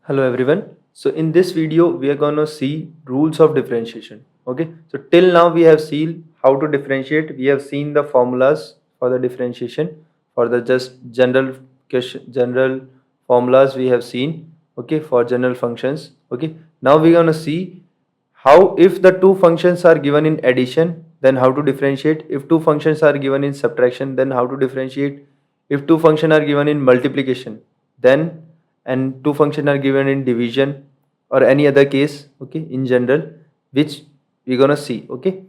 Hello everyone. So in this video we are going to see rules of differentiation. Okay. So till now we have seen how to differentiate. We have seen the formulas for the differentiation for the just general formulas we have seen. Okay, for general functions. Okay. Now we're going to see how if the two functions are given in addition, then how to differentiate. If two functions are given in subtraction, then how to differentiate. If two functions are given in multiplication, then and two functions are given in division or any other case, okay, in general, which we're gonna see. Okay.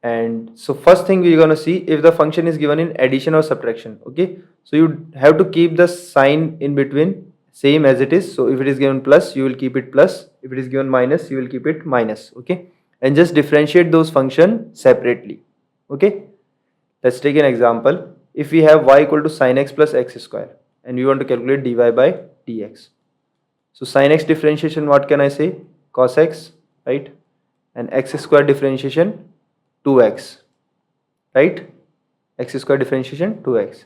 And so first thing we're gonna see if the function is given in addition or subtraction. Okay, so you have to keep the sign in between same as it is. So if it is given plus, you will keep it plus. If it is given minus, you will keep it minus. Okay, and just differentiate those function separately. Okay, let's take an example. If we have y equal to sin x plus x square and we want to calculate dy by dx. So sin x differentiation, what can I say? Cos x, right? And x square differentiation 2x, right? X square differentiation 2x.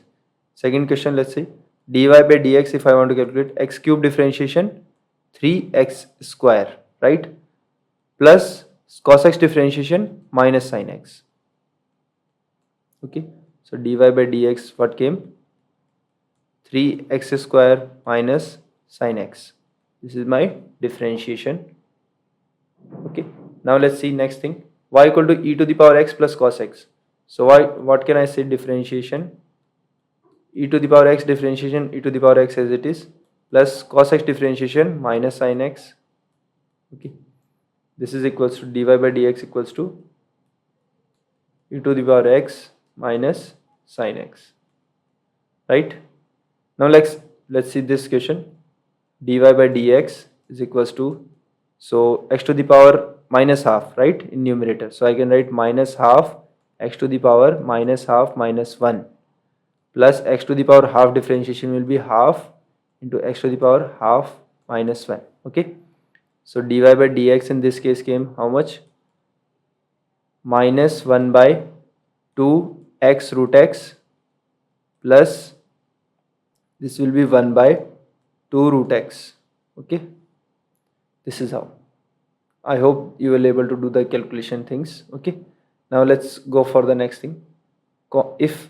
Second question, let's say dy by dx, if I want to calculate x cube differentiation 3x square, right? Plus cos x differentiation minus sin x. Okay, so dy by dx what came? 3x square minus sin x. This is my differentiation. Okay, now let's see next thing. Y equal to e to the power x plus cos x. So what can I say? Differentiation e to the power x differentiation e to the power x as it is plus cos x differentiation minus sin x. Okay, this is equals to dy by dx equals to e to the power x minus sin x, right? Now let's see this question. Dy by dx is equals to, so x to the power minus half, right, in numerator. So I can write minus half x to the power minus half minus 1 plus x to the power half differentiation will be half into x to the power half minus 1. Okay, so dy by dx in this case came how much? Minus 1 by 2 x root x plus this will be 1 by 2 root x. Okay, this is how. I hope you will able to do the calculation things. Okay, now let's go for the next thing. If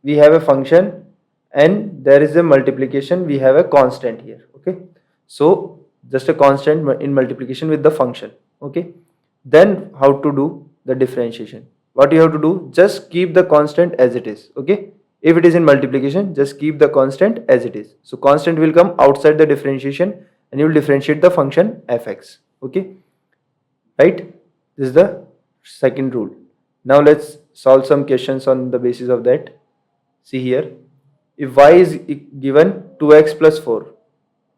we have a function and there is a multiplication, we have a constant here. Okay, so just a constant in multiplication with the function. Okay, then how to do the differentiation? What you have to do, just keep the constant as it is. Okay, if it is in multiplication, just keep the constant as it is. So constant will come outside the differentiation and you will differentiate the function fx. Okay, right? This is the second rule. Now let's solve some questions on the basis of that. See here, if y is given 2x plus 4,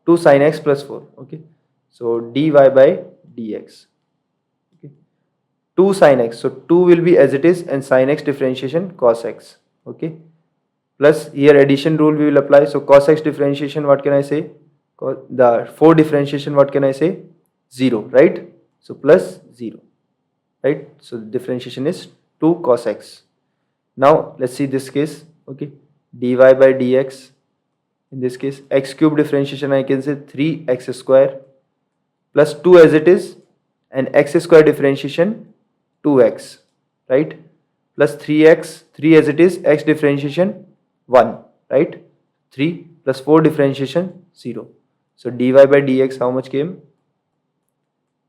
2 sin x plus 4. Okay, so dy by dx. Okay, 2 sin x, so 2 will be as it is and sin x differentiation cos x. Okay, plus here addition rule we will apply. So cos x differentiation, what can I say? The 4 differentiation, what can I say? 0, right? So plus 0, right? So the differentiation is 2 cos x. Now let's see this case. Okay, dy by dx, in this case x cube differentiation I can say 3x square plus 2 as it is and x square differentiation 2x, right? Plus 3x, 3 as it is, x differentiation 1, right? 3 plus 4 differentiation 0. So dy by dx how much came?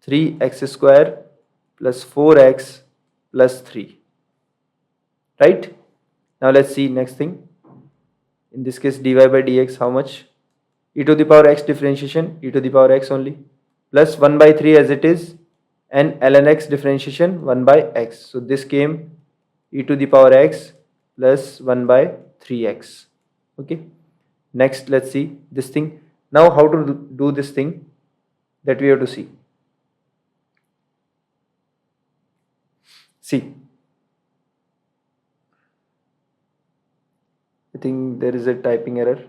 3x square plus 4x plus 3, right? Now let's see next thing. In this case dy by dx how much? E to the power x differentiation e to the power x only plus 1 by 3 as it is and ln x differentiation 1 by x. So this came e to the power x plus 1 by 3x. Okay, next let's see this thing. Now how to do this thing, that we have to see. See, I think there is a typing error.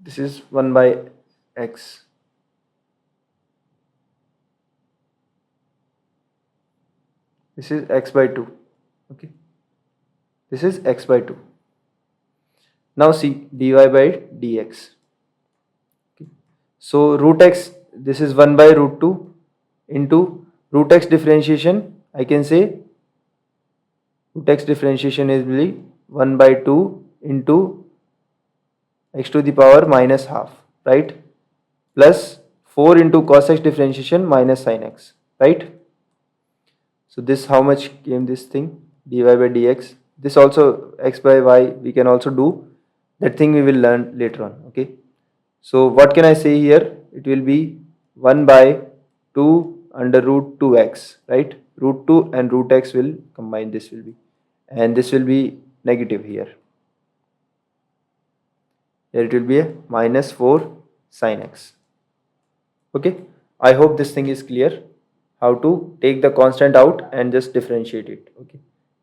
This is 1 by x. This is x by 2. Okay, this is x by 2. Now see dy by dx. Okay. So root x, this is 1 by root 2 into root x differentiation. I can say root x differentiation is really 1 by 2 into x to the power minus half, right? Plus 4 into cos x differentiation minus sin x, right? So this how much came this thing dy by dx. This also x by y we can also do. That thing we will learn later on. Okay. So what can I say here? It will be 1 by 2 under root 2x, right? Root 2 and root x will combine. This will be, and this will be negative here. Here it will be a minus 4 sin x. Okay. I hope this thing is clear. How to take the constant out and just differentiate it. Okay.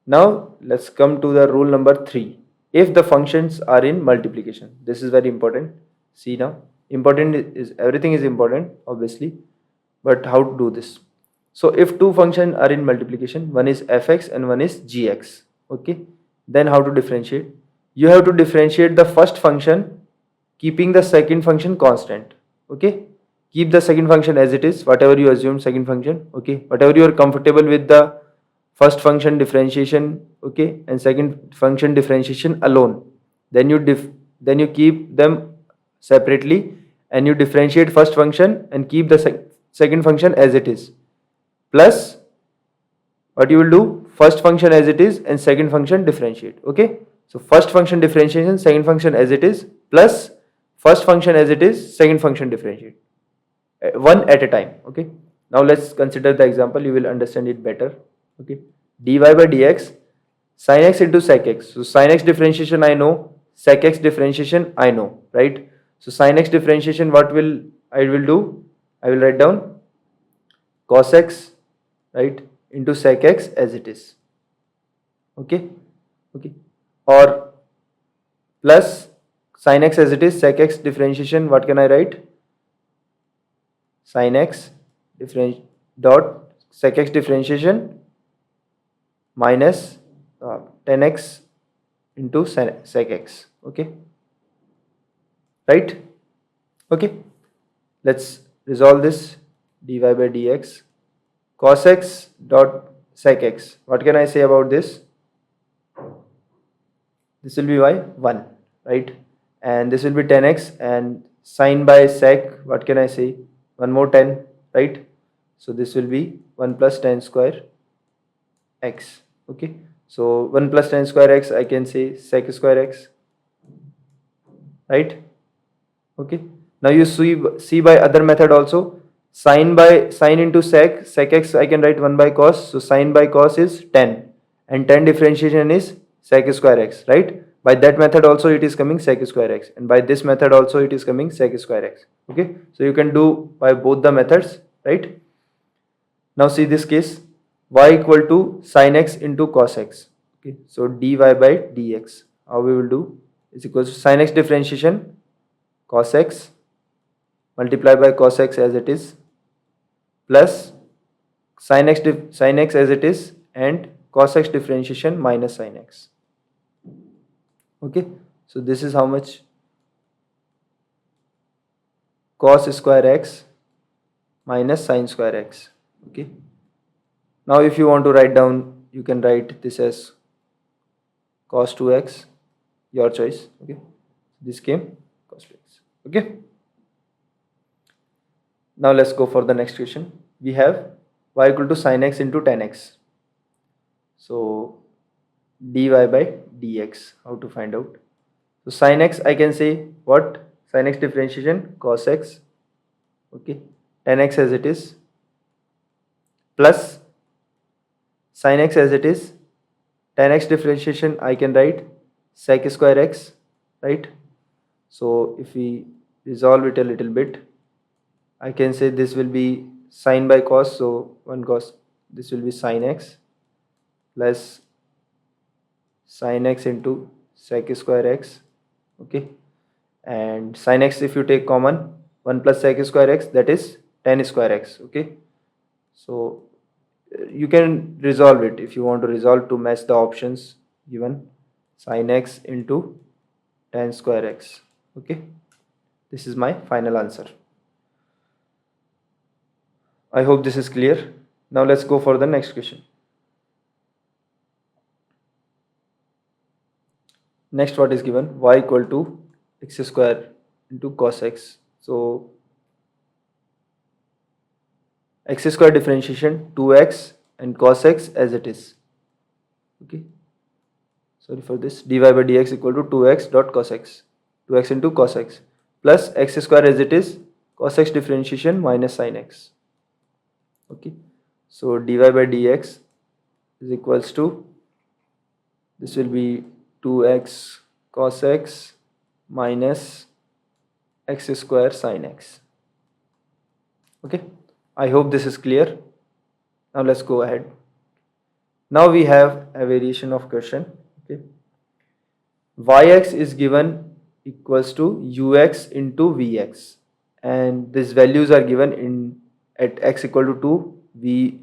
Now let's come to the rule number 3. If the functions are in multiplication, this is very important. See now, important is everything is important obviously, but how to do this? So if two functions are in multiplication, one is fx and one is gx. Okay. Then how to differentiate? You have to differentiate the first function keeping the second function constant. Okay. Keep the second function as it is, whatever you assume second function. Okay. Whatever you are comfortable with the first function differentiation, okay, and second function differentiation alone, then you keep them separately and you differentiate first function and keep the second function as it is. Plus what you will do, first function as it is and second function differentiate. Okay. So first function differentiation, second function as it is, plus first function as it is, second function differentiate, one at a time. Okay. Now let's consider the example, you will understand it better. Okay. dy by dx, sin x into sec x. So sin x differentiation I know, sec x differentiation I know, right? So sin x differentiation, what will I will do? I will write down cos x, right, into sec x as it is. Okay. Okay. Or plus sin x as it is, sec x differentiation, what can I write? Sin x dot sec x differentiation minus 10x into sec x. Okay. Right. Okay. Let's resolve this. Dy by dx, cos x dot sec x. What can I say about this? This will be 1, right? And this will be 10x, and sin by sec, what can I say? One more 10, right? So this will be 1 plus 10 square x. Okay. So 1 plus 10 square x, I can say sec square x, right? Okay. Now you see by other method also, sin into sec x I can write 1 by cos. So sin by cos is 10 and 10 differentiation is sec square x, right? By that method also it is coming sec square x, and by this method also it is coming sec square x. Okay. So you can do by both the methods, right? Now see this case, y equal to sin x into cos x. Okay. So dy by dx, how we will do, is equals to sin x differentiation cos x multiply by cos x as it is, plus sin x as it is and cos x differentiation minus sin x. Okay. So this is how much, cos square x minus sin square x. Okay. Now if you want to write down, you can write this as cos 2x, your choice. Okay. This came cos 2x. Okay. Now let's go for the next question. We have y equal to sin x into tan x. So dy by dx, how to find out? So sin x I can say what? Sin x differentiation cos x, okay, tan x as it is, plus sin x as it is, tan x differentiation I can write sec square x, right? So if we resolve it a little bit, I can say this will be sin by cos, so 1 cos, this will be sin x plus sin x into sec square x. Okay. And sin x, if you take common, 1 plus sec square x, that is tan square x. Okay. So you can resolve it if you want to resolve to match the options given. Sin x into tan square x. Okay, this is my final answer. I hope this is clear. Now let's go for the next question. Next, what is given? Y equal to x square into cos x. So x square differentiation 2x and cos x as it is. Okay, sorry for this. Dy by dx equal to 2x dot cos x, 2x into cos x plus x square as it is, cos x differentiation minus sin x. Okay, so dy by dx is equals to, this will be 2x cos x minus x square sin x. Okay, I hope this is clear. Now let's go ahead. Now we have a variation of question. Okay, yx is given equals to ux into vx, and these values are given in at x equal to 2,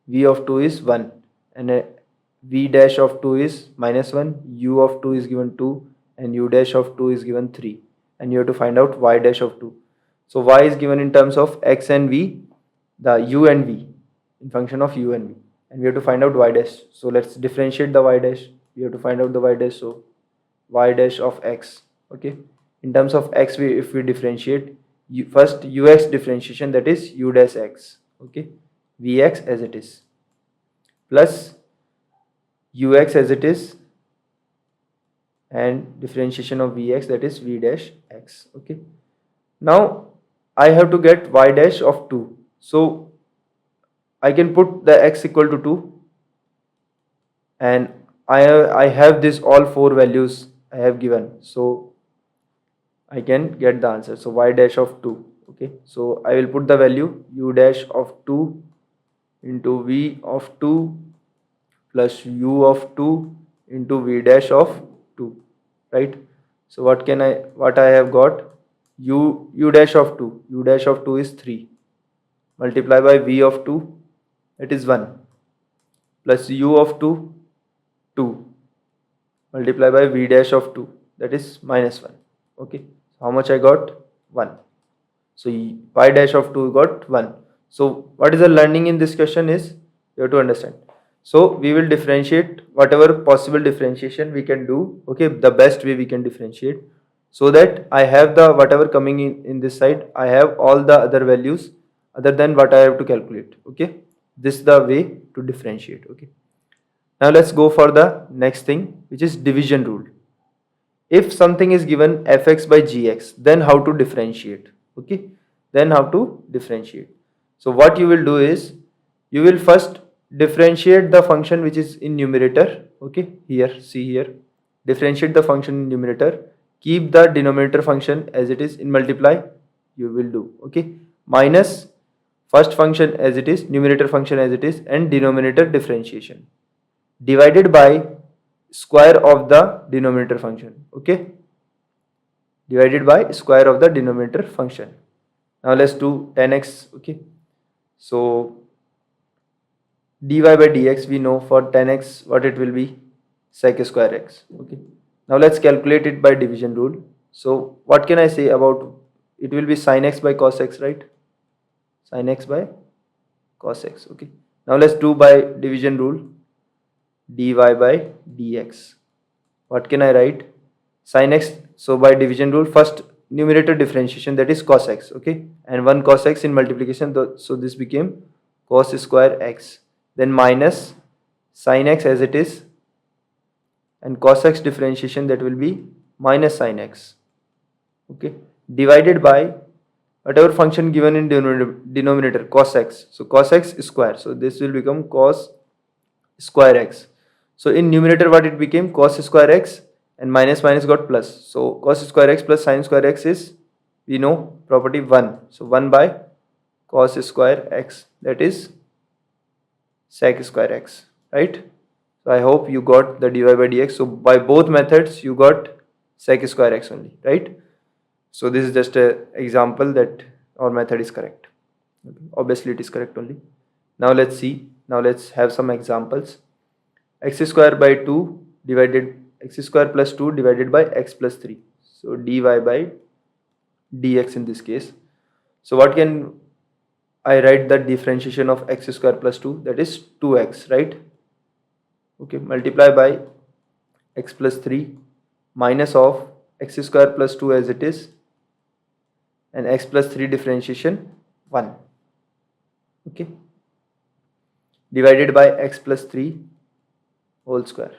v of 2 is 1, and v dash of 2 is minus 1, u of 2 is given 2, and u dash of 2 is given 3, and you have to find out y dash of 2. So y is given in terms of x and v, the u and v, in function of u and v, and we have to find out y dash. So let's differentiate the y dash. We have to find out the y dash. So y dash of x. Okay, in terms of x, if we differentiate, first ux differentiation, that is u dash x. Okay, vx as it is plus ux as it is, and differentiation of vx, that is v dash x. Okay, now I have to get y dash of 2. So I can put the x equal to 2, and I have this all 4 values I have given, so I can get the answer. So y dash of 2. Okay, so I will put the value u dash of 2 into v of 2 plus u of 2 into v dash of 2, right? So what I have got, u dash of 2 is 3, multiply by v of 2, that is 1, plus u of 2, 2, multiply by v dash of 2, that is minus 1. Okay, how much I got? 1. So y dash of 2 got 1. So what is the learning in this question is, you have to understand. So we will differentiate whatever possible differentiation we can do. Okay, the best way we can differentiate, so that I have the whatever coming in this side, I have all the other values other than what I have to calculate. Okay, this is the way to differentiate. Okay, now let's go for the next thing, which is division rule. If something is given fx by gx, then how to differentiate? Okay, then how to differentiate. So what you will do is, you will first differentiate the function which is in numerator. Okay, here, see here, differentiate the function in numerator, keep the denominator function as it is in multiply, you will do. Okay, minus first function as it is, numerator function as it is, and denominator differentiation, divided by square of the denominator function. Okay, divided by square of the denominator function. Now let's do 10x. Okay, so dy by dx, we know for 10x what it will be, sec square x. Okay, now let's calculate it by division rule. So what can I say about it? Will be sin x by cos x, right? Sin x by cos x. Okay, now let's do by division rule, dy by dx. What can I write? Sin x. So by division rule, first numerator differentiation, that is cos x. Okay, and 1 cos x in multiplication, so this became cos square x, then minus sin x as it is, and cos x differentiation, that will be minus sin x. Okay, divided by whatever function given in denominator, cos x. So cos x square, so this will become cos square x. So in numerator, what it became, cos square x, and minus minus got plus. So cos square x plus sin square x is, we know property 1. So 1 by cos square x, that is sec square x, right? So I hope you got the dy by dx. So by both methods you got sec square x only, right? So this is just an example that our method is correct. Okay. Obviously it is correct only. Now let's see. Now let's have some examples. X square by 2 divided, x square plus 2 divided by x plus 3. so dy by dx in this case. So what can I write? The differentiation of x square plus 2, that is 2x, right? Okay, multiply by x plus 3 minus of x square plus 2 as it is, and x plus 3 differentiation 1, okay, divided by x plus 3 whole square.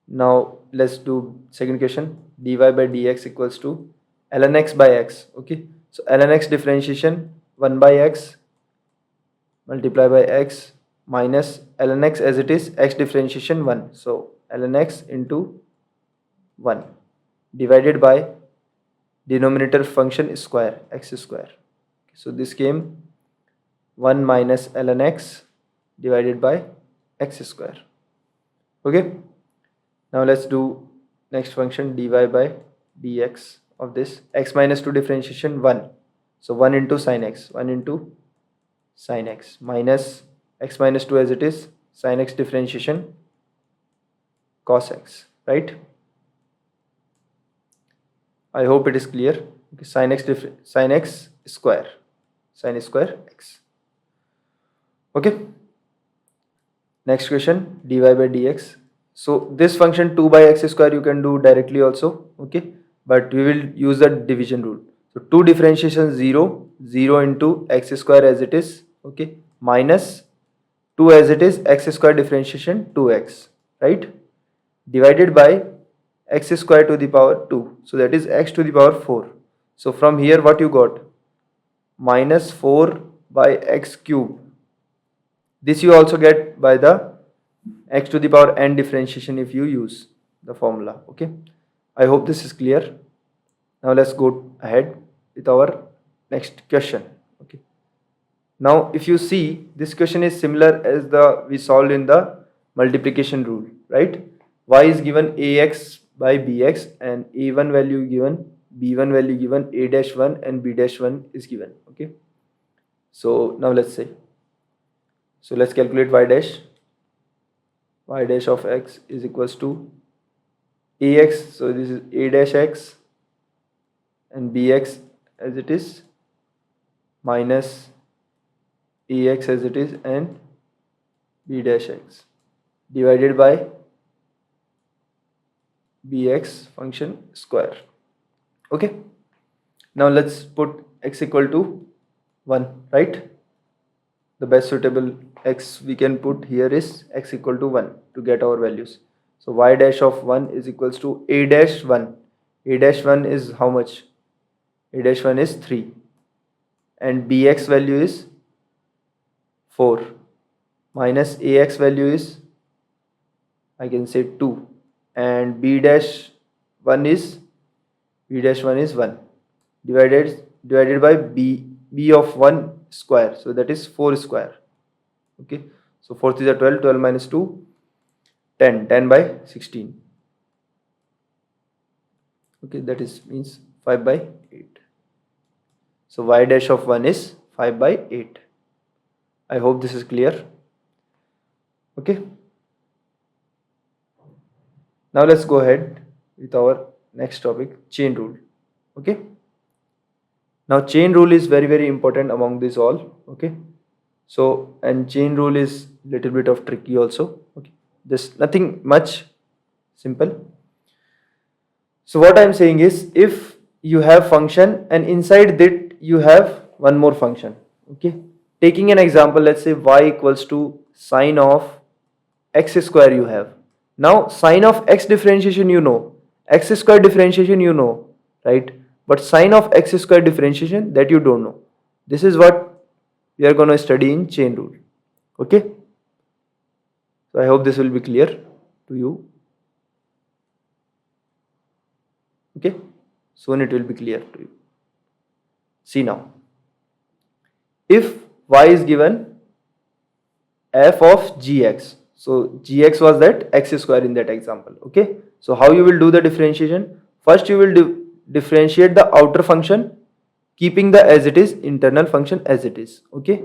Now let's do second question. Dy by dx equals to ln x by x, okay. So ln x differentiation 1 by x multiply by x minus ln x as it is, x differentiation 1, so ln x into 1 divided by denominator function square, x square. So this came 1 minus ln x divided by x square, okay. Now let's do next function, dy by dx of this x minus 2 differentiation 1, so 1 into sin x, 1 into sin x minus x minus 2 as it is, sin x differentiation cos x, right? I hope it is clear. Okay, sin x square, sin square x, okay. Next question, dy by dx. So this function 2 by x square you can do directly also, okay, but we will use the division rule. So 2 differentiation 0, 0 into x square as it is, okay, minus 2 as it is, x square differentiation 2x, right, divided by x square to the power 2, so that is x to the power 4. So from here what you got? Minus 4 by x cube. This you also get by the x to the power n differentiation if you use the formula, okay. I hope this is clear. Now let's go ahead with our next question, okay. Now if you see, this question is similar as the we solved in the multiplication rule, right? Y is given ax by bx and a1 value given, b1 value given, a dash 1 and b dash 1 is given, okay. So now let's say, so let's calculate y dash of x is equals to ax, so this is a dash x and bx as it is minus ax as it is and b dash x divided by bx function square, okay. Now let's put x equal to 1, right? The best suitable x we can put here is x equal to 1 to get our values. So y dash of 1 is equals to a dash 1. A dash 1 is how much? A dash 1 is 3 and bx value is 4 minus ax value is, I can say 2, and b dash 1 is 1 divided by b of 1 square, so that is 4 square, okay. So 4 is 12, 12 minus 2 10, 10 by 16, okay, that is means 5 by 8. So y dash of 1 is 5 by 8. I hope this is clear, okay. Now let's go ahead with our next topic, chain rule, okay. Now chain rule is very important among this all, okay. So and chain rule is little bit of tricky also, okay. Just nothing much, simple. So what I am saying is, if you have function and inside that you have one more function, okay. Taking an example, let's say y equals to sine of x square you have. Now sine of x differentiation you know, x square differentiation you know, right? But sine of x square differentiation that you don't know. This is what we are going to study in chain rule, okay. So I hope this will be clear to you, okay. Soon it will be clear to you. See now, if y is given f of gx, so gx was that x square in that example, okay. So how you will do the differentiation? First you will differentiate the outer function keeping the as it is internal function as it is, okay.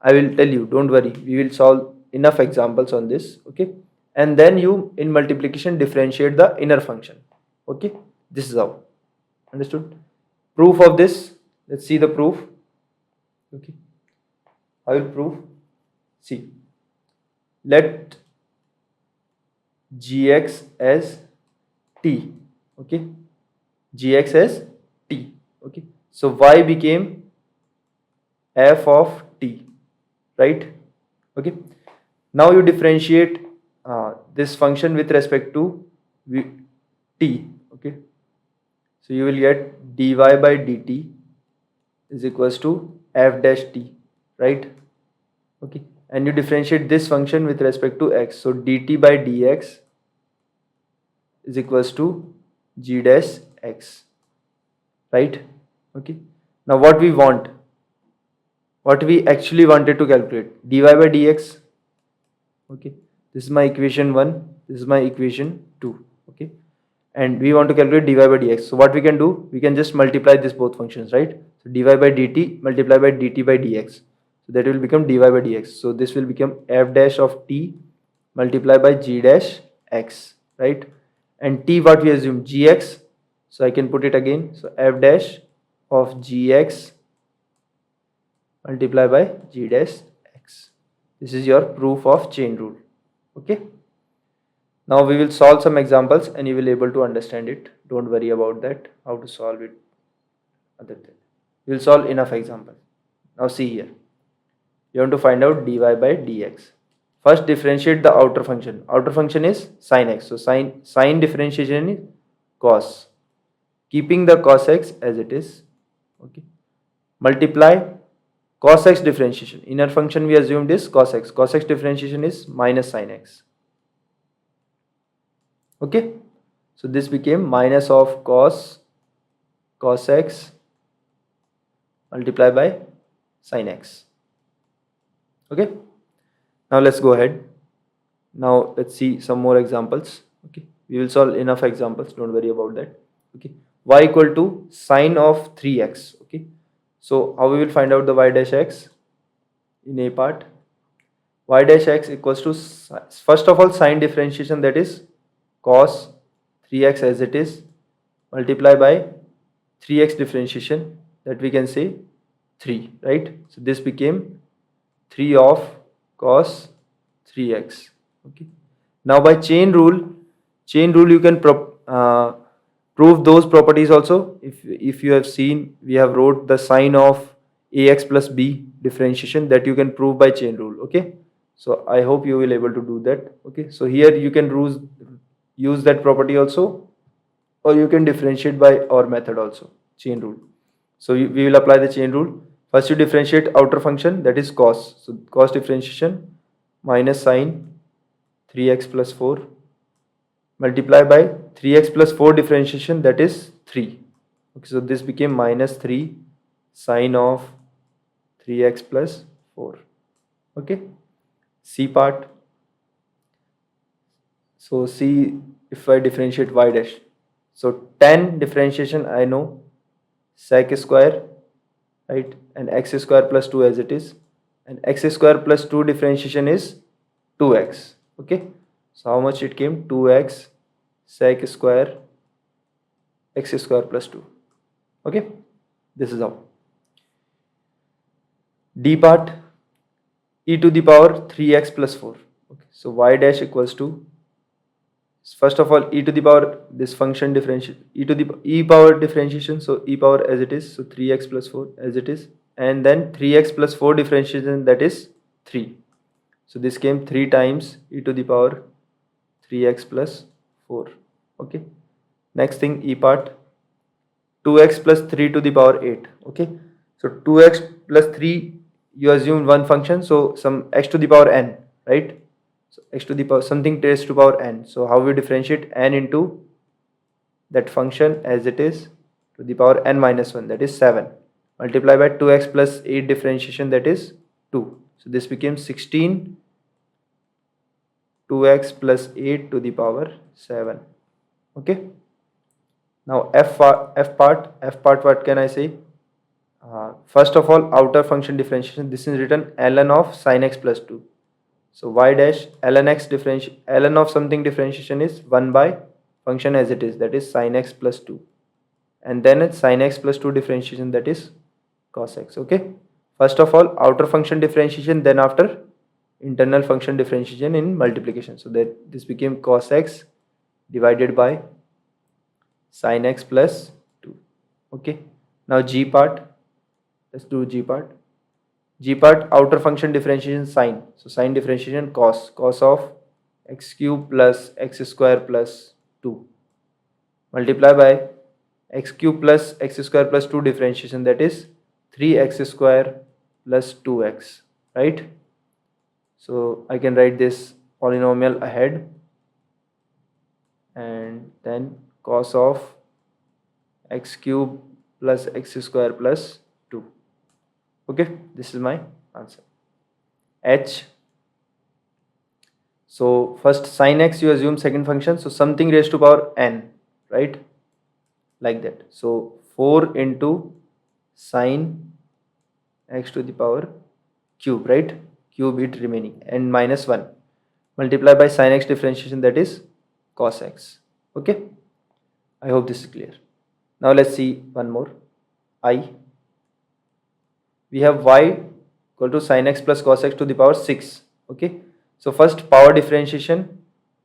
I will tell you, don't worry, we will solve enough examples on this, okay. And then you in multiplication differentiate the inner function, okay. This is how. Understood? Proof of this, let's see the proof. Okay, I will prove. See, let gx as t. Okay, gx as t. Okay, so y became f of t, right? Okay, now you differentiate this function with respect to t. Okay, so you will get dy by dt is equals to f dash t, right? Okay, and you differentiate this function with respect to x, so dt by dx is equals to g dash x, right? Okay, now what we want, what we actually wanted to calculate, dy by dx. Okay, this is my equation 1, this is my equation 2. Okay, and we want to calculate dy by dx. So what we can do, we can just multiply these both functions, right? So dy by dt multiplied by dt by dx, so that will become dy by dx. So this will become f dash of t multiplied by g dash x, right? And t, what we assume, gx, so I can put it again, so f dash of gx multiplied by g dash x. This is your proof of chain rule. Okay, now we will solve some examples and you will able to understand it. Don't worry about that, how to solve it. Other thing, we will solve enough examples. Now see here, you want to find out dy by dx. First differentiate the outer function. Outer function is sin x, so sin differentiation is cos, keeping the cos x as it is. Okay, multiply cos x differentiation. Inner function we assumed is cos x. Cos x differentiation is minus sin x. Okay, so this became minus of cos x multiplied by sin x. Okay, now let's go ahead. Now let's see some more examples. Okay, we will solve enough examples, don't worry about that. Okay, y equal to sine of 3x. Okay, so how we will find out the y dash x in a part? Y dash x equals to, first of all, sine differentiation, that is cos 3x as it is, multiply by 3x differentiation, that we can say 3, right? So this became 3 of cos 3x. Okay, now by chain rule you can prove those properties also. If you have seen, we have wrote the sine of ax plus b differentiation, that you can prove by chain rule. Okay, so I hope you will able to do that. Okay, so here you can use that property also, or you can differentiate by our method also, chain rule. So we will apply the chain rule. First you differentiate outer function, that is cos, so cos differentiation minus sine 3x plus 4 multiply by 3x plus 4 differentiation, that is 3. Okay, so this became minus 3 sine of 3x plus 4. Okay, C part. So see, if I differentiate y dash, so tan differentiation I know, sec square, right, and x square plus 2 as it is, and x square plus 2 differentiation is 2x. Okay, so how much it came? 2x sec square x square plus 2. Okay, this is how. D part, e to the power 3x plus 4. Okay, so y dash equals to, first of all, e to the power, this function differentiation, e to the e power differentiation, so e power as it is, so 3x plus 4 as it is, and then 3x plus 4 differentiation, that is 3. So this came 3 times e to the power 3x plus 4. Okay, next thing, e part, 2x plus 3 to the power 8. Okay, so 2x plus 3, you assume one function, so some x to the power n, right? So x to the power something raised to power n. So how we differentiate n into that function as it is to the power n minus 1, that is 7, multiply by 2x plus 8 differentiation, that is 2. So this became 16 2x plus 8 to the power 7. Okay, now f part, what can I say? First of all, outer function differentiation, this is written ln of sin x plus 2. So y dash ln x ln of something differentiation is 1 by function as it is, that is sin x plus 2, and then it's sin x plus 2 differentiation, that is cos x. Okay, first of all outer function differentiation, then after internal function differentiation in multiplication. So that this became cos x divided by sin x plus 2. Okay, now g part, let's do g part. G part, outer function differentiation sine, so sine differentiation cos of x cube plus x square plus 2 multiply by x cube plus x square plus 2 differentiation, that is 3x square plus 2x, right? So I can write this polynomial ahead, and then cos of x cube plus x square plus 2. Okay, this is my answer. H. So first sin x you assume second function, so something raised to power n, right? Like that. So 4 into sin x to the power cube, right? Cube it remaining, and minus 1 multiply by sin x differentiation, that is cos x. Okay, I hope this is clear. Now let's see one more. I. We have y equal to sin x plus cos x to the power 6. Okay, so first power differentiation,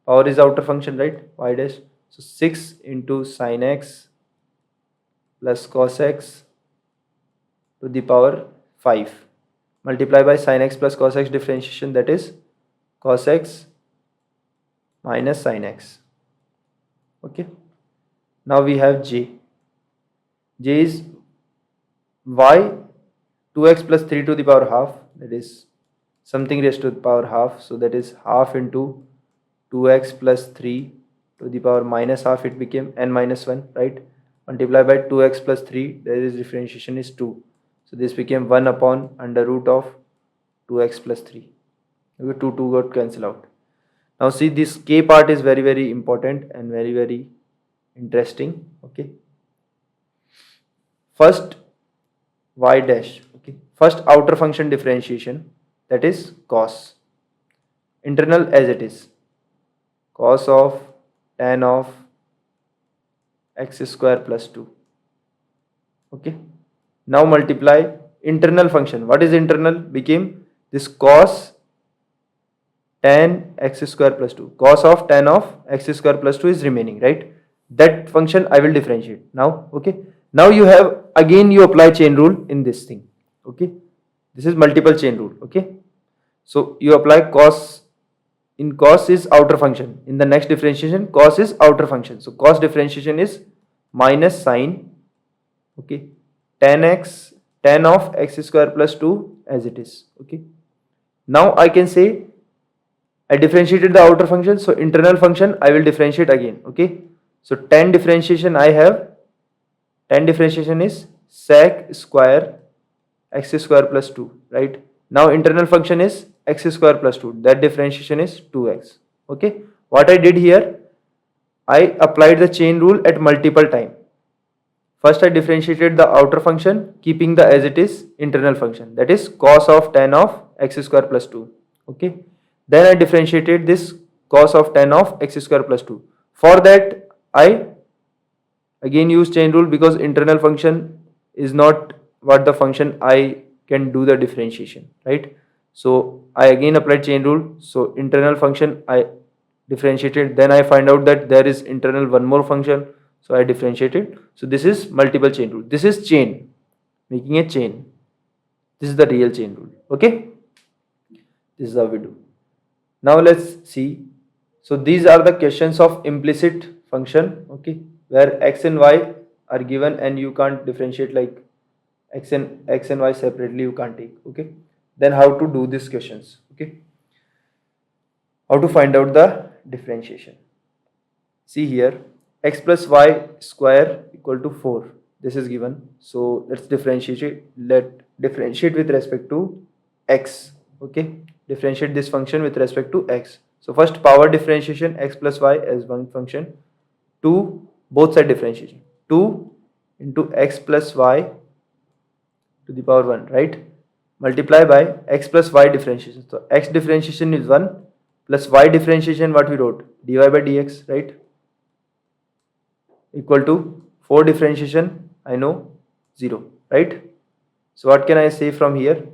power is outer function, right? Y dash, so 6 into sin x plus cos x to the power 5 multiply by sin x plus cos x differentiation, that is cos x minus sin x. Okay, now we have j. J is y 2x plus 3 to the power half, that is something raised to the power half, so that is half into 2x plus 3 to the power minus half, it became n minus 1, right? Multiply by 2x plus 3, there is differentiation is 2, so this became 1 upon under root of 2x plus 3. Okay, 2 got cancelled out. Now see, this k part is very important and very interesting. Okay, first y dash. Okay, first outer function differentiation, that is cos, internal as it is, cos of tan of x square plus 2. Okay, now multiply internal function. What is internal? Became this cos tan x square plus 2. Cos of tan of x square plus 2 is remaining, right? That function I will differentiate now. Okay, now you have, again you apply chain rule in this thing. Okay, this is multiple chain rule. Okay, so you apply cos, in cos is outer function, in the next differentiation cos is outer function, so cos differentiation is minus sine, okay, tan of x square plus 2 as it is. Okay, now I can say I differentiated the outer function, so internal function I will differentiate again. Okay, so tan differentiation I have, tan differentiation is sec square x square plus 2, right? Now internal function is x square plus 2, that differentiation is 2x. Okay, what I did here, I applied the chain rule at multiple time. First I differentiated the outer function keeping the as it is internal function, that is cos of tan of x square plus 2. Okay, then I differentiated this cos of tan of x square plus 2. For that I again use chain rule, because internal function is not what the function I can do the differentiation, right? So I again applied chain rule, so internal function I differentiated, then I find out that there is internal one more function, so I differentiated. So this is multiple chain rule, this is chain, making a chain, this is the real chain rule. Okay, this is how we do. Now let's see, so these are the questions of implicit function, okay, where x and y are given and you can't differentiate like x and y separately, you can't take. Okay, then how to do these questions? Okay, how to find out the differentiation? See here, x plus y square equal to 4, this is given, so let's differentiate, differentiate with respect to x. Okay, differentiate this function with respect to x. So first power differentiation, x plus y as one function, 2 both side differentiation, 2 into x plus y to the power 1, right? Multiply by x plus y differentiation, so x differentiation is 1 plus y differentiation, what we wrote, dy by dx, right? equal to 4 differentiation, I know 0, right? So what can I say from here?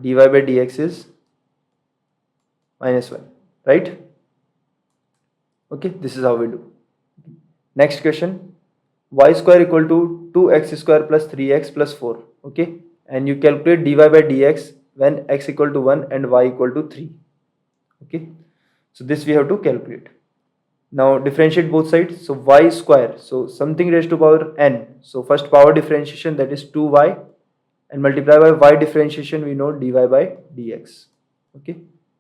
Dy by dx is -1, right? Okay, this is how we do. Next question, y square equal to 2x square plus 3x plus 4. Okay, and you calculate dy by dx when x equal to 1 and y equal to 3. Okay, so this we have to calculate. Now differentiate both sides. So y square, so something raised to power n, so first power differentiation, that is 2y, and multiply by y differentiation, we know dy by dx. Okay,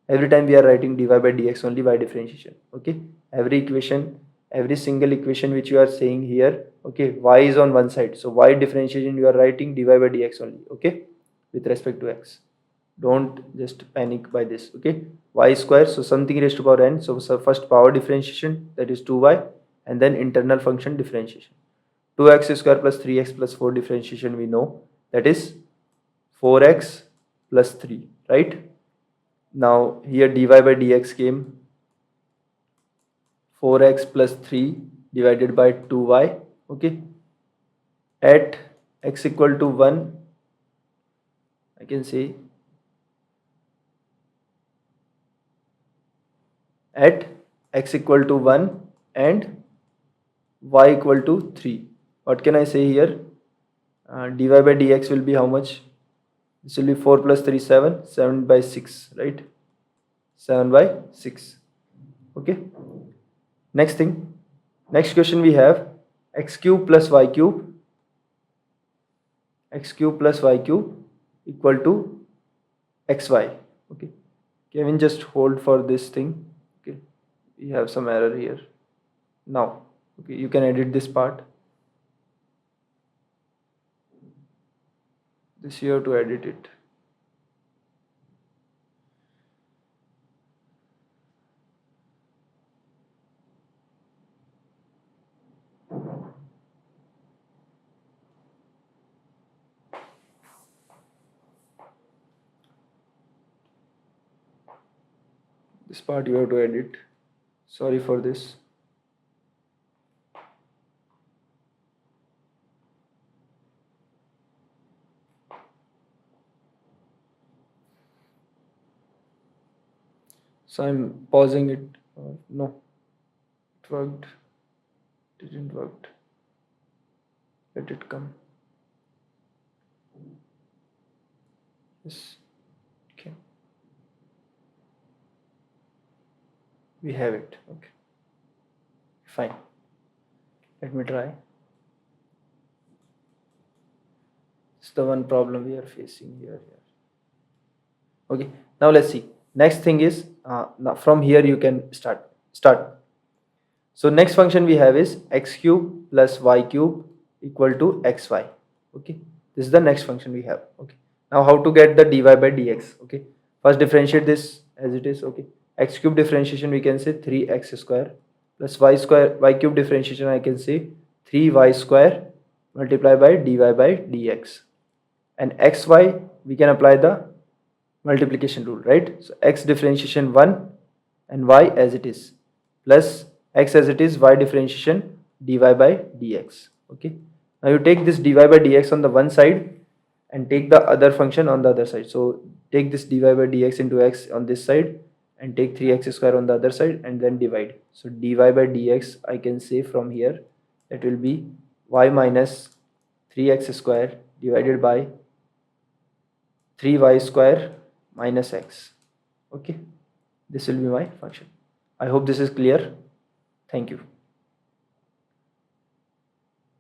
every time we are writing dy by dx only, y differentiation. Okay, every equation, every single equation which you are saying here, okay, y is on one side, so y differentiation you are writing dy by dx only. Okay, with respect to x, don't just panic by this. Okay, y square, so something raised to power n, so first power differentiation, that is 2y, and then internal function differentiation. 2x square plus 3x plus 4 differentiation we know, that is 4x plus 3, right? Now here dy by dx came 4x plus 3 divided by 2y. Okay, at x equal to 1, I can say at x equal to 1 and y equal to 3, what can I say here? Dy by dx will be how much? This will be 4 plus 3 7, 7 by 6, right? 7 by 6. Okay, next thing, next question we have x cube plus y cube, x cube plus y cube equal to xy. Okay, Kevin, just hold for this thing. Okay, we have some error here now. Okay, you can edit this part. This you have to edit it. This part you have to edit. Sorry for this. So I'm pausing it. No, it worked. Didn't work. Let it come. Yes. Okay. We have it. Okay. Fine. Let me try. It's the one problem we are facing here. Okay. Now let's see. Next thing is now from here you can start. So next function we have is x cube plus y cube equal to xy. Okay, this is the next function we have. Okay, now how to get the dy by dx? Okay, first differentiate this as it is. Okay, x cube differentiation we can say 3x square plus y cube differentiation I can say 3y square multiply by dy by dx, and xy we can apply the multiplication rule, right? So x differentiation 1 and y as it is plus x as it is, y differentiation dy by dx. Okay, now you take this dy by dx on the one side and take the other function on the other side. So take this dy by dx into x on this side and take 3x square on the other side and then divide. So dy by dx I can say from here that will be y minus 3x square divided by 3y square minus x. Okay, this will be my function. I hope this is clear. Thank you.